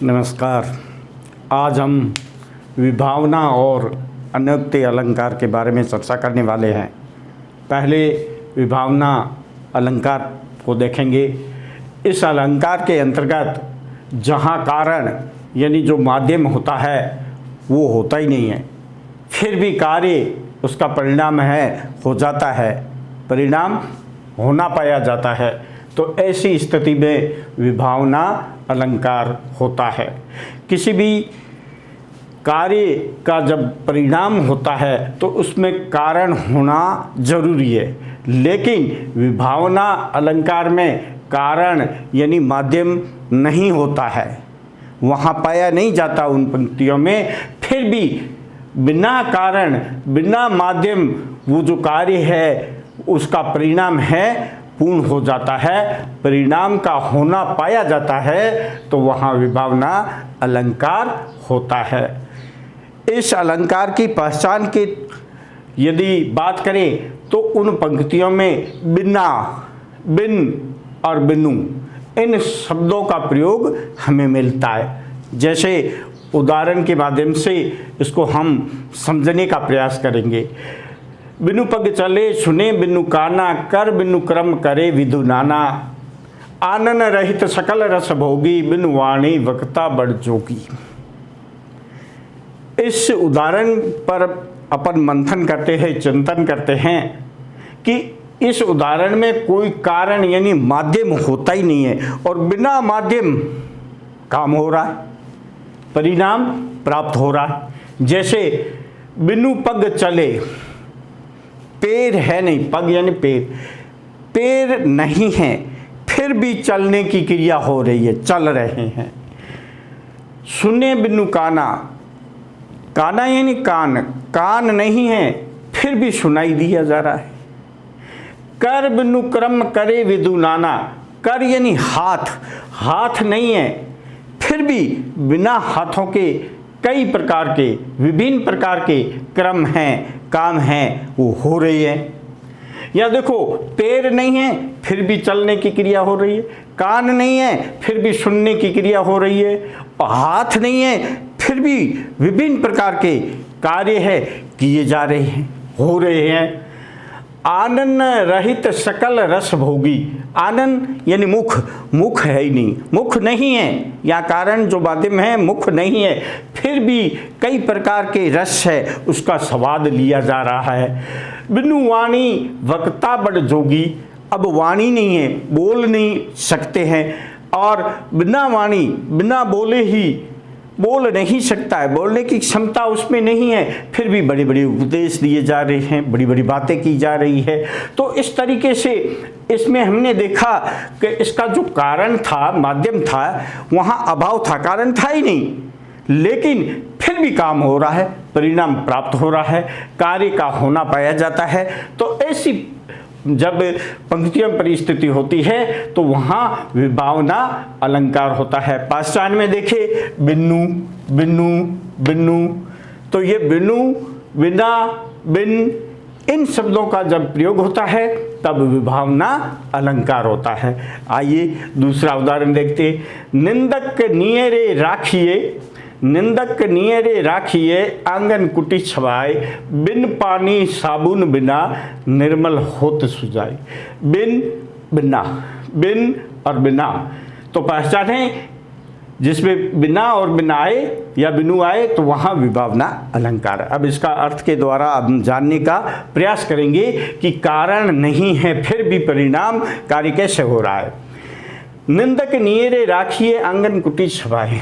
नमस्कार। आज हम विभावना और अन्योक्ति अलंकार के बारे में चर्चा करने वाले हैं। पहले विभावना अलंकार को देखेंगे। इस अलंकार के अंतर्गत जहाँ कारण यानी जो माध्यम होता है वो होता ही नहीं है, फिर भी कार्य उसका परिणाम हो जाता है, परिणाम होना पाया जाता है, तो ऐसी स्थिति में विभावना अलंकार होता है। किसी भी कार्य का जब परिणाम होता है तो उसमें कारण होना जरूरी है, लेकिन विभावना अलंकार में कारण यानी माध्यम नहीं होता है, वहाँ पाया नहीं जाता उन पंक्तियों में। फिर भी बिना कारण बिना माध्यम वो जो कार्य है उसका परिणाम पूर्ण हो जाता है, परिणाम का होना पाया जाता है, तो वहाँ विभावना अलंकार होता है। इस अलंकार की पहचान की यदि बात करें तो उन पंक्तियों में बिना, बिन और बिनु इन शब्दों का प्रयोग हमें मिलता है। जैसे उदाहरण के माध्यम से इसको हम समझने का प्रयास करेंगे। बिनु पग चले सुने बिनु काना, कर बिनु क्रम करे विधु नाना, आनन रहित सकल रस भोगी, बिनु वाणी वक्ता बड़ जोगी। इस उदाहरण पर अपन मंथन करते हैं, चिंतन करते हैं कि इस उदाहरण में कोई कारण यानी माध्यम होता ही नहीं है और बिना माध्यम काम हो रहा है, परिणाम प्राप्त हो रहा है। जैसे बिनु पग चले, पैर है नहीं, पग यानी पैर, पैर नहीं है फिर भी चलने की क्रिया हो रही है, चल रहे हैं। सुने बिनु काना, काना यानी कान, कान नहीं है फिर भी सुनाई दिया जा रहा है। कर बिनु क्रम करे विधु नाना, कर यानी हाथ, हाथ नहीं है फिर भी बिना हाथों के कई प्रकार के विभिन्न प्रकार के क्रम हैं, काम हैं, वो हो रही है। या देखो पैर नहीं है फिर भी चलने की क्रिया हो रही है, कान नहीं है फिर भी सुनने की क्रिया हो रही है, और हाथ नहीं है फिर भी विभिन्न प्रकार के कार्य किए जा रहे हैं, हो रहे हैं। आनन रहित सकल रस भोगी, आनंद यानी मुख, मुख है ही नहीं, मुख नहीं है या कारण जो माध्यम है मुख नहीं है, फिर भी कई प्रकार के रस है उसका स्वाद लिया जा रहा है। बिनु वाणी वक्ता बड़ जोगी, अब वाणी नहीं है, बोल नहीं सकते हैं, और बिना वाणी बिना बोले ही बोल नहीं सकता है, बोलने की क्षमता उसमें नहीं है, फिर भी बड़े बड़े उपदेश दिए जा रहे हैं, बड़ी बड़ी बातें की जा रही है। तो इस तरीके से इसमें हमने देखा कि इसका जो कारण था, माध्यम था, वहाँ अभाव था, कारण था ही नहीं, लेकिन फिर भी काम हो रहा है, परिणाम प्राप्त हो रहा है, कार्य का होना पाया जाता है। तो ऐसी जब पंक्तियों पर स्थिति होती है तो वहाँ विभावना अलंकार होता है। पाषाण में देखे बिनु, बिनु, बिनु, तो ये बिनु, बिना, बिन इन शब्दों का जब प्रयोग होता है तब विभावना अलंकार होता है। आइए दूसरा उदाहरण देखते। निंदक नियरे राखिए, निंदक नियरे राखिए, आंगन कुटी छवाए, बिन पानी साबुन बिना, निर्मल होत सुजाए। बिन, बिना, बिन और बिना, तो पहचाने जिसमें बिना और बिना आए या बिनु आए तो वहाँ विभावना अलंकार। अब इसका अर्थ के द्वारा हम जानने का प्रयास करेंगे कि कारण नहीं है फिर भी परिणाम कार्य कैसे हो रहा है। निंदक नियरे राखिए, आंगन कुटी छवाए।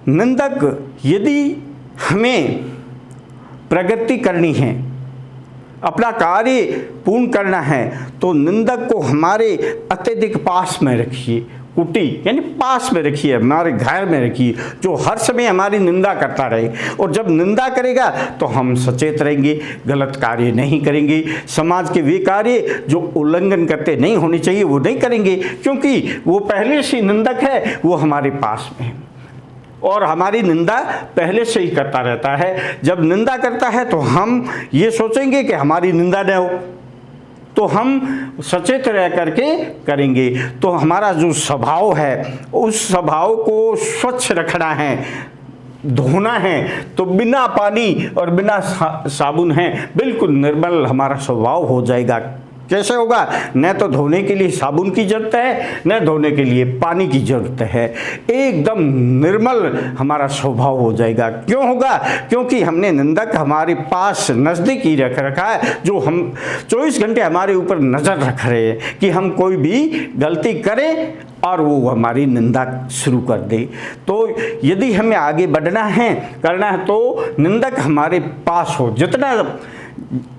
निंदक, यदि हमें प्रगति करनी है, अपना कार्य पूर्ण करना है, तो निंदक को हमारे अत्यधिक पास में रखिए, कुटी यानी पास में रखिए, हमारे घर में रखिए, जो हर समय हमारी निंदा करता रहे। और जब निंदा करेगा तो हम सचेत रहेंगे, गलत कार्य नहीं करेंगे, समाज के वे कार्य जो उल्लंघन करते नहीं होने चाहिए वो नहीं करेंगे, क्योंकि वो पहले से निंदक है, वो हमारे पास में है और हमारी निंदा पहले से ही करता रहता है। जब निंदा करता है तो हम ये सोचेंगे कि हमारी निंदा न हो, तो हम सचेत रह करके करेंगे। तो हमारा जो स्वभाव है उस स्वभाव को स्वच्छ रखना है, धोना है, तो बिना पानी और बिना साबुन है बिल्कुल निर्मल हमारा स्वभाव हो जाएगा। कैसे होगा? न तो धोने के लिए साबुन की जरूरत है, न धोने के लिए पानी की जरूरत है, एकदम निर्मल हमारा स्वभाव हो जाएगा। क्यों होगा? क्योंकि हमने निंदक हमारे पास नज़दीक ही रख रखा है, जो हम 24 घंटे हमारे ऊपर नज़र रख रहे हैं कि हम कोई भी गलती करें और वो हमारी निंदा शुरू कर दे। तो यदि हमें आगे बढ़ना है, करना है, तो निंदक हमारे पास हो, जितना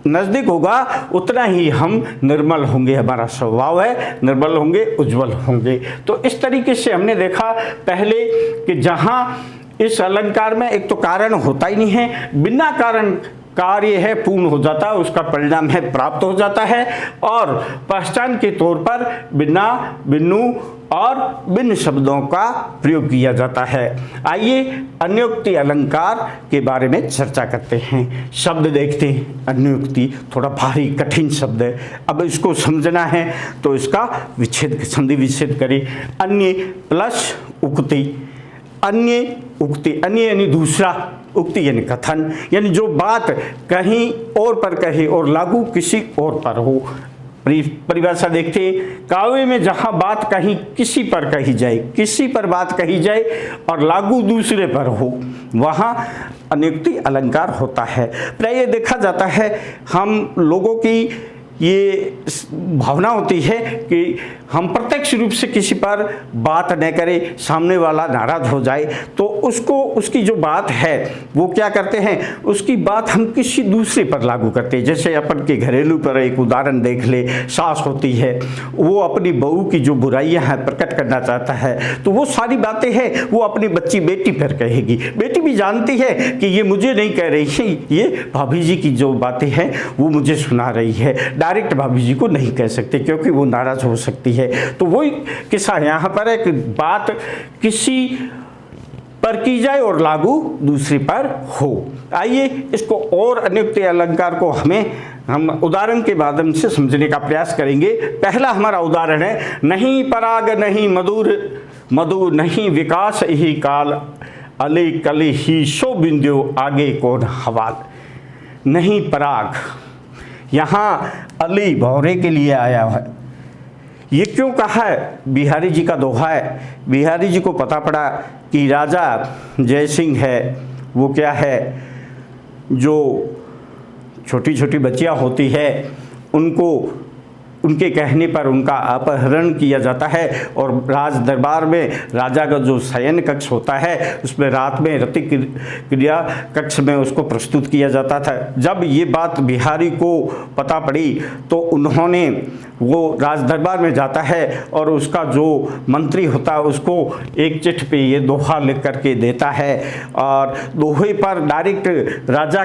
नज़दीक होगा उतना ही हम निर्मल होंगे, हमारा स्वभाव है निर्मल होंगे, उज्जवल होंगे। तो इस तरीके से हमने देखा पहले कि जहाँ इस अलंकार में एक तो कारण होता ही नहीं है, बिना कारण कार्य है पूर्ण हो जाता है, उसका परिणाम है प्राप्त हो जाता है, और पहचान के तौर पर बिना, बिनु और भिन्न शब्दों का प्रयोग किया जाता है। आइए अन्योक्ति अलंकार के बारे में चर्चा करते हैं। शब्द देखते हैं। अन्योक्ति थोड़ा भारी कठिन शब्द है, अब इसको समझना है तो इसका विच्छेद, संधि विच्छेद करें। अन्य प्लस उक्ति, अन्य उक्ति, अन्य यानी दूसरा, उक्ति यानी कथन, यानी जो बात कहीं और पर कहे और लागू किसी और पर हो। परिभाषा देखते हैं, काव्य में जहाँ बात कहीं किसी पर कही जाए, किसी पर बात कही जाए और लागू दूसरे पर हो, वहाँ अन्योक्ति अलंकार होता है। प्रायः देखा जाता है हम लोगों की ये भावना होती है कि हम प्रत्यक्ष रूप से किसी पर बात न करें, सामने वाला नाराज हो जाए तो उसको, उसकी जो बात है वो क्या करते हैं, उसकी बात हम किसी दूसरे पर लागू करते हैं। जैसे अपन के घरेलू पर एक उदाहरण देख ले, सास होती है, वो अपनी बहू की जो बुराइयां हैं प्रकट करना चाहता है, तो वो सारी बातें हैं वो अपनी बच्ची बेटी पर कहेगी। बेटी भी जानती है कि ये मुझे नहीं कह रही है, ये भाभी जी की जो बातें हैं वो मुझे सुना रही है, डायरेक्ट भाभी जी को नहीं कह सकते क्योंकि वो नाराज हो सकती है। तो वही किस्सा यहाँ पर है कि बात किसी पर की जाए और लागू दूसरे पर हो। आइए इसको और अन्योक्ति अलंकार को हम उदाहरण के माध्यम से समझने का प्रयास करेंगे। पहला हमारा उदाहरण है, नहीं पराग नहीं मधुर, मधु नहीं विकास ही काल, अले कले ही शो बिंदु आगे कौन हवाल। नहीं पराग, यहाँ अली भौरे के लिए आया है। ये क्यों कहा है? बिहारी जी का दोहा है। बिहारी जी को पता पड़ा कि राजा जय सिंह है वो क्या है, जो छोटी छोटी बच्चियां होती है उनको उनके कहने पर उनका अपहरण किया जाता है और राज दरबार में राजा का जो शयन कक्ष होता है उसमें रात में रतिक क्रिया कक्ष में उसको प्रस्तुत किया जाता था। जब ये बात बिहारी को पता पड़ी तो उन्होंने, वो राज दरबार में जाता है और उसका जो मंत्री होता है उसको एक चिट्ठी पे ये दोहा लिख करके देता है, और दोहे पर डायरेक्ट राजा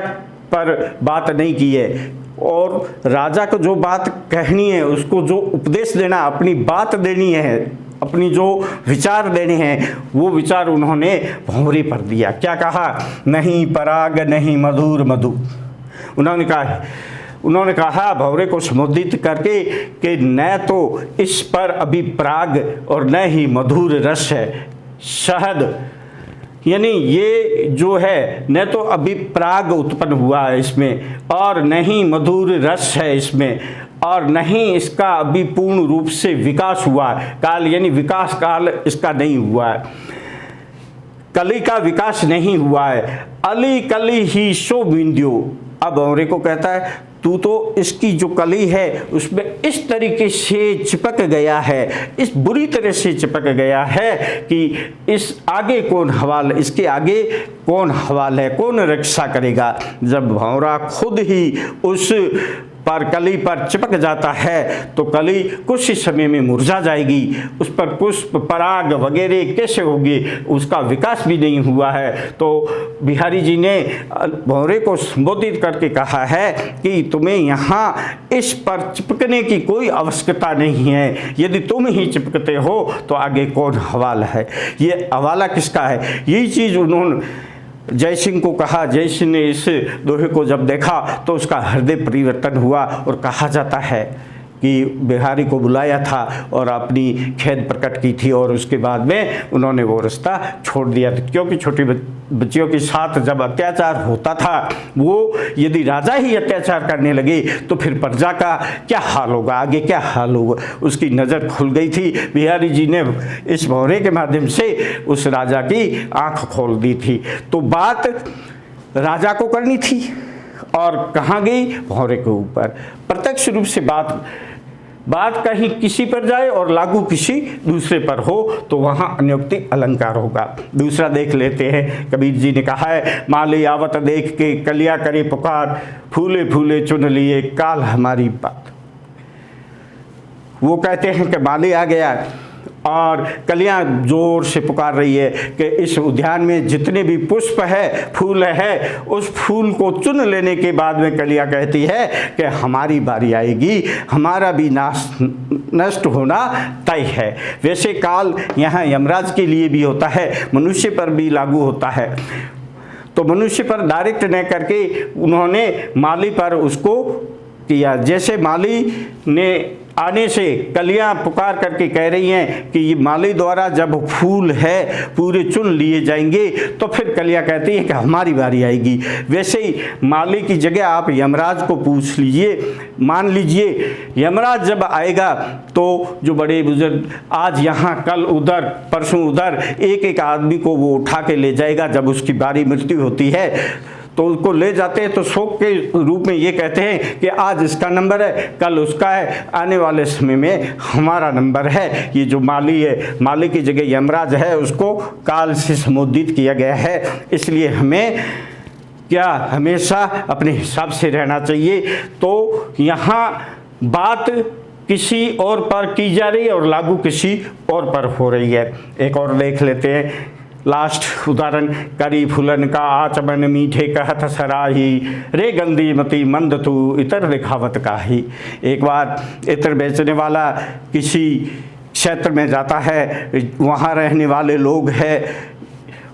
पर बात नहीं की है, और राजा को जो बात कहनी है, उसको जो उपदेश देना, अपनी बात देनी है, अपनी जो विचार देने हैं, वो विचार उन्होंने भौरे पर दिया। क्या कहा? नहीं पराग नहीं मधुर मधु। उन्होंने कहा भौरे को संबोधित करके कि न तो इस पर अभी पराग और न ही मधुर रस है, शहद, यानी ये जो है न तो अभी पराग उत्पन्न हुआ है इसमें, और न ही मधुर रस है इसमें, और नहीं इसका अभी पूर्ण रूप से विकास हुआ है। काल यानी विकास काल इसका नहीं हुआ है, कली का विकास नहीं हुआ है। अली कली ही शो बिंदु। अब भौरे को कहता है तू तो इसकी जो कली है उसमें इस तरीके से चिपक गया है, इस बुरी तरह से चिपक गया है कि इस आगे कौन हवाल, इसके आगे कौन हवाल है, कौन रक्षा करेगा। जब भौरा खुद ही उस पर कली पर चिपक जाता है तो कली कुछ ही समय में मुरझा जाएगी, उस पर पुष्प पराग वगैरह कैसे होगी, उसका विकास भी नहीं हुआ है। तो बिहारी जी ने भौरे को संबोधित करके कहा है कि तुम्हें यहाँ इस पर चिपकने की कोई आवश्यकता नहीं है, यदि तुम ही चिपकते हो तो आगे कौन हवाल है। ये हवाला किसका है? यही चीज़ उन्होंने जय सिंह को कहा। जय सिंह ने इस दोहे को जब देखा तो उसका हृदय परिवर्तन हुआ और कहा जाता है कि बिहारी को बुलाया था और अपनी खेद प्रकट की थी, और उसके बाद में उन्होंने वो रास्ता छोड़ दिया था, क्योंकि छोटी बच्चियों के साथ जब अत्याचार होता था, वो यदि राजा ही अत्याचार करने लगे तो फिर प्रजा का क्या हाल होगा, आगे क्या हाल होगा। उसकी नज़र खुल गई थी। बिहारी जी ने इस भौरे के माध्यम से उस राजा की आंख खोल दी थी। तो बात राजा को करनी थी और कहाँ गई, भौरे के ऊपर। प्रत्यक्ष रूप से बात कहीं किसी पर जाए और लागू किसी दूसरे पर हो तो वहाँ अनियुक्ति अलंकार होगा। दूसरा देख लेते हैं, कबीर जी ने कहा है, माली आवत देख के कलिया करे पुकार, फूले फूले चुन लिए काल हमारी बात। वो कहते हैं कि माली आ गया और कलियां जोर से पुकार रही है कि इस उद्यान में जितने भी पुष्प है, फूल है, उस फूल को चुन लेने के बाद में कलियां कहती है कि हमारी बारी आएगी, हमारा भी नष्ट होना तय है। वैसे काल यहाँ यमराज के लिए भी होता है, मनुष्य पर भी लागू होता है। तो मनुष्य पर डायरेक्ट न करके उन्होंने माली पर उसको किया। जैसे माली ने आने से कलियां पुकार करके कह रही हैं कि ये माली द्वारा जब फूल है पूरे चुन लिए जाएंगे, तो फिर कलियां कहती हैं कि हमारी बारी आएगी। वैसे ही माली की जगह आप यमराज को पूछ लीजिए, मान लीजिए यमराज जब आएगा तो जो बड़े बुजुर्ग आज यहाँ कल उधर परसों उधर एक एक आदमी को वो उठा के ले जाएगा। जब उसकी बारी मृत्यु होती है तो उसको ले जाते हैं तो शोक के रूप में ये कहते हैं कि आज इसका नंबर है, कल उसका है, आने वाले समय में हमारा नंबर है। ये जो माली है, माली की जगह यमराज है, उसको काल से संबोधित किया गया है। इसलिए हमें क्या हमेशा अपने हिसाब से रहना चाहिए। तो यहाँ बात किसी और पर की जा रही है और लागू किसी और पर हो रही है। एक और देख लेते हैं, लास्ट उदाहरण, करी फुलन का आचमन मीठे कहत सराही, रे गंदी मती मंद तू इतर दिखावत काही। एक बार इतर बेचने वाला किसी क्षेत्र में जाता है, वहाँ रहने वाले लोग हैं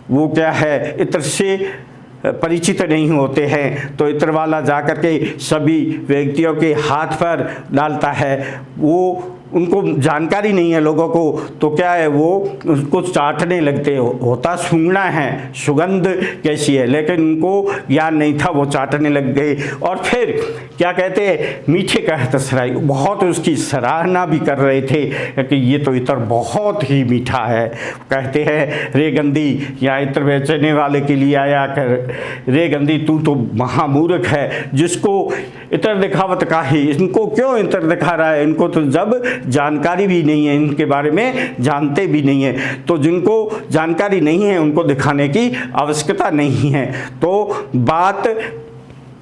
वो क्या है, इतर से परिचित नहीं होते हैं, तो इत्र वाला जाकर के सभी व्यक्तियों के हाथ पर डालता है। वो उनको जानकारी नहीं है लोगों को, तो क्या है वो उसको चाटने लगते होता सूंघना है, सुगंध कैसी है, लेकिन उनको ज्ञान नहीं था, वो चाटने लग गए। और फिर क्या कहते हैं, मीठे कहत सराय, बहुत उसकी सराहना भी कर रहे थे कि ये तो इत्र बहुत ही मीठा है। कहते हैं रे गंदी, या इत्र बेचने वाले के लिए आया कर, रे गंदी तू तो महामूर्ख है, जिसको इत्र दिखावत काहे, इनको क्यों इत्र दिखा रहा है, इनको तो जब जानकारी भी नहीं है, इनके बारे में जानते भी नहीं है। तो जिनको जानकारी नहीं है उनको दिखाने की आवश्यकता नहीं है। तो बात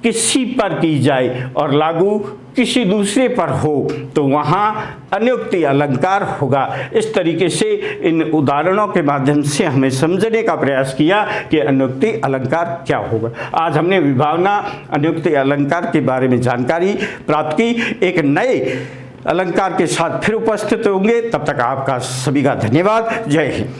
किसी पर की जाए और लागू किसी दूसरे पर हो तो वहाँ अनियुक्ति अलंकार होगा। इस तरीके से इन उदाहरणों के माध्यम से हमें समझने का प्रयास किया कि अनियुक्ति अलंकार क्या होगा। आज हमने विभावना अनियुक्ति अलंकार के बारे में जानकारी प्राप्त की। एक नए अलंकार के साथ फिर उपस्थित होंगे, तब तक आपका सभी का धन्यवाद। जय हिंद।